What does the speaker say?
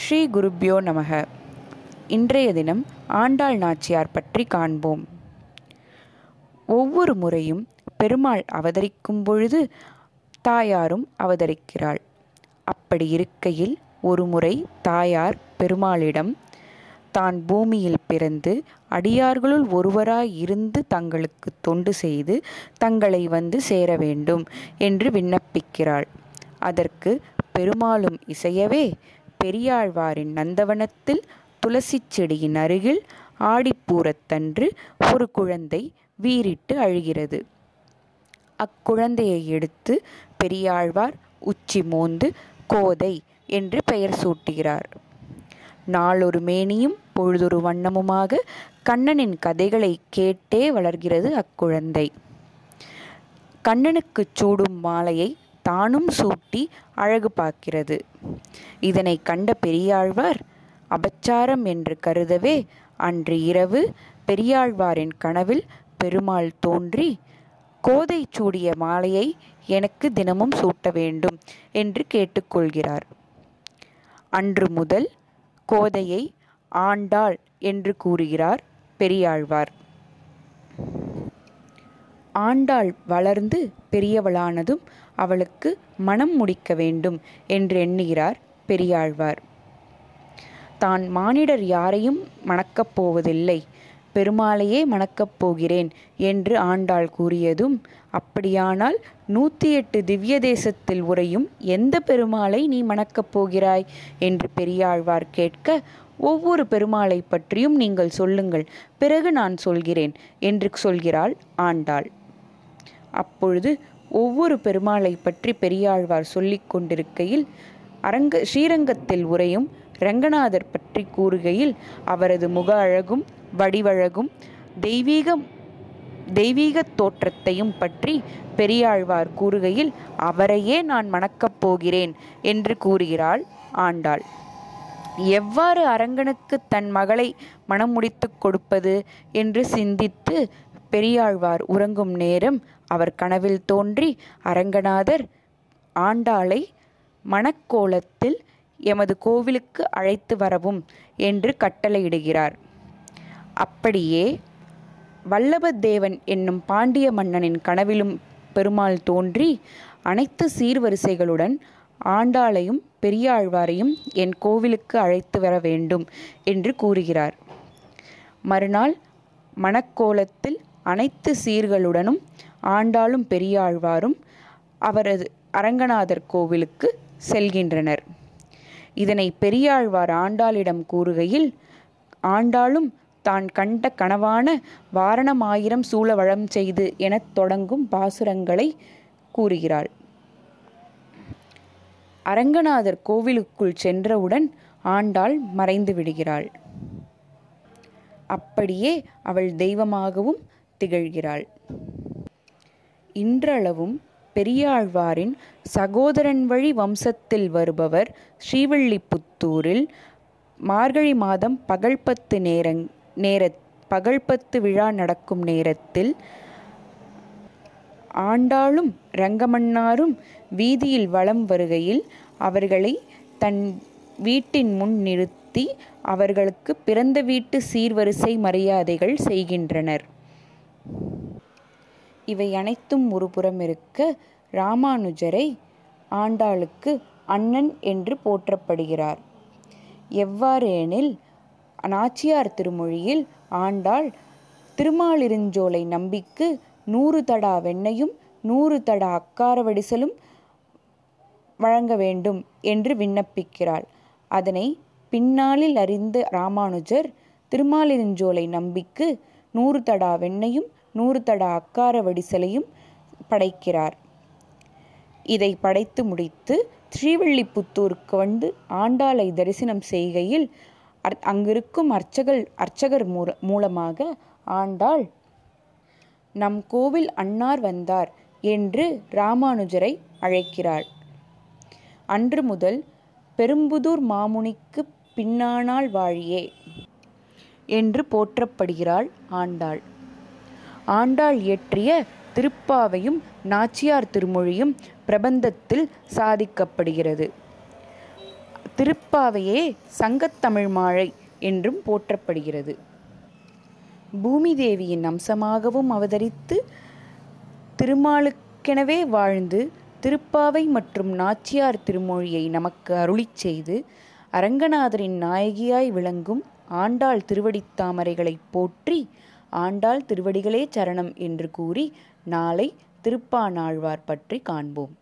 ஸ்ரீ குருப்யோ நமக. இன்றைய தினம் ஆண்டாள் நாச்சியார் பற்றி காண்போம். ஒவ்வொரு முறையும் பெருமாள் அவதரிக்கும் பொழுது தாயாரும் அவதரிக்கிறாள். அப்படி இருக்கையில் ஒரு முறை தாயார் பெருமாளிடம் தான் பூமியில் பிறந்து அடியார்களுள் ஒருவராய் இருந்து தங்களுக்கு தொண்டு செய்து தங்களை வந்து சேர வேண்டும் என்று விண்ணப்பிக்கிறாள். அதற்கு பெருமாளும் இசையவே பெரியாழ்வாரின் நந்தவனத்தில் துளசி செடியின் அருகில் ஆடிப்பூரத்தன்று ஒரு குழந்தை வீறிட்டு அழுகிறது. அக்குழந்தையை எடுத்து பெரியாழ்வார் உச்சி மோந்து கோதை என்று பெயர் சூட்டுகிறார். நாளொரு மேனியும் பொழுதொரு வண்ணமுமாக கண்ணனின் கதைகளை கேட்டே வளர்கிறது அக்குழந்தை. கண்ணனுக்கு சூடும் மாலையை தானும் சூட்டி அழகு பார்க்கிறது. இதனை கண்ட பெரியாழ்வார் அபச்சாரம் என்று கருதவே அன்று இரவு பெரியாழ்வாரின் கனவில் பெருமாள் தோன்றி கோதை சூடிய மாலையை எனக்கு தினமும் சூட்ட வேண்டும் என்று கேட்டுக்கொள்கிறார். அன்று முதல் கோதையை ஆண்டாள் என்று கூறுகிறார் பெரியாழ்வார். ஆண்டாள் வளர்ந்து பெரியவளானதும் அவளுக்கு மனம் முடிக்க வேண்டும் என்று எண்ணுகிறார் பெரியாழ்வார். தான் மானிடர் யாரையும் மணக்கப் போவதில்லை, பெருமாளையே மணக்கப் போகிறேன் என்று ஆண்டாள் கூறியதும், அப்படியானால் 108 திவ்ய தேசத்தில் உறையும் எந்த பெருமாளை நீ மணக்கப் போகிறாய் என்று பெரியாழ்வார் கேட்க, ஒவ்வொரு பெருமாளை பற்றியும் நீங்கள் சொல்லுங்கள், பிறகு நான் சொல்கிறேன் என்று சொல்கிறாள் ஆண்டாள். அப்பொழுது ஒவ்வொரு பெருமாளை பற்றி பெரியாழ்வார் சொல்லிக் கொண்டிருக்கையில் ஸ்ரீரங்கத்தில் உறையும் ரங்கநாதர் பற்றி கூறுகையில் அவரது முக அழகும் வடிவழகும் தெய்வீக தோற்றத்தையும் பற்றி பெரியாழ்வார் கூறுகையில் அவரையே நான் மணக்கப் போகிறேன் என்று கூறுகிறாள் ஆண்டாள். எவ்வாறு அரங்கனுக்கு தன் மகளை மனம் முடித்து கொடுப்பது என்று சிந்தித்து பெரியாழ்வார் உறங்கும் நேரம் அவர் கனவில் தோன்றி அரங்கநாதர் ஆண்டாளை மணக்கோலத்தில் எமது கோவிலுக்கு அழைத்து வரவும் என்று கட்டளையிடுகிறார். அப்படியே வல்லபதேவன் என்னும் பாண்டிய மன்னனின் கனவிலும் பெருமாள் தோன்றி அனைத்து சீர்வரிசைகளுடன் ஆண்டாளையும் பெரியாழ்வாரையும் என் கோவிலுக்கு அழைத்து வர வேண்டும் என்று கூறுகிறார். மறுநாள் மணக்கோலத்தில் அனைத்து சீர்களுடனும் ஆண்டாளும் பெரியாழ்வாரும் அவரது அரங்கநாதர் கோவிலுக்கு செல்கின்றனர். இதனை பெரியாழ்வார் ஆண்டாளிடம் கூறுகையில் ஆண்டாளும் தான் கண்ட கனவான வாரணமாயிரம் சூழ வளம் செய்து எனத் தொடங்கும் பாசுரங்களை கூறுகிறாள். அரங்கநாதர் கோவிலுக்குள் சென்றவுடன் ஆண்டாள் மறைந்து விடுகிறாள். அப்படியே அவள் தெய்வமாகவும் திகழ்கிறாள். இன்றளவும் பெரியாழ்வாரின் சகோதரன் வழி வம்சத்தில் வருபவர் ஸ்ரீவில்லிபுத்தூரில் மார்கழி மாதம் பகல்பத்து விழா நடக்கும் நேரத்தில் ஆண்டாளும் ரங்கமன்னாரும் வீதியில் வலம் வருகையில் அவர்களை தன் வீட்டின் முன் நிறுத்தி அவர்களுக்கு பிறந்த வீட்டு சீர்வரிசை மரியாதைகள் செய்கின்றனர். இவை அனைத்தும் ஒரு புறம் இருக்க, ராமானுஜரை ஆண்டாளுக்கு அண்ணன் என்று போற்றப்படுகிறார். எவ்வாறு எனில், நாச்சியார் திருமொழியில் ஆண்டாள் திருமாலிருஞ்சோலை நம்பிக்கு 100 தடா வெண்ணையும் 100 தடா அக்கார வடிசலும் வழங்க வேண்டும் என்று விண்ணப்பிக்கிறாள். அதனை பின்னாளில் அறிந்த ராமானுஜர் திருமாலிருஞ்சோலை நம்பிக்கு 100 தடா வெண்ணையும் 100 தடா அக்கார வடிசலையும் படைக்கிறார். இதை படைத்து முடித்து ஸ்ரீவில்லிபுத்தூருக்கு வந்து ஆண்டாளை தரிசனம் செய்கையில் அங்கிருக்கும் அர்ச்சகர் மூலமாக ஆண்டாள் நம் கோவில் அன்னார் வந்தார் என்று ராமானுஜரை அழைக்கிறாள். அன்று முதல் பெரும்புதூர் மாமுனிக்கு பின்னானாள் வாழியே என்று போற்றப்படுகிறாள் ஆண்டாள். ஆண்டாள் இயற்றிய திருப்பாவையும் நாச்சியார் திருமொழியும் பிரபந்தத்தில் சாதிக்கப்படுகிறது. திருப்பாவையே சங்கத்தமிழ் மாலை என்றும் போற்றப்படுகிறது. பூமி தேவியின் அம்சமாகவும் அவதரித்து திருமாலுக்கெனவே வாழ்ந்து திருப்பாவை மற்றும் நாச்சியார் திருமொழியை நமக்கு அருளிச் செய்து அரங்கநாதரின் நாயகியாய் விளங்கும் ஆண்டாள் திருவடித்தாமரைகளை போற்றி ஆண்டாள் திருவடிகளே சரணம் என்று கூறி நாளை திருப்பானாழ்வார் பற்றி காண்போம்.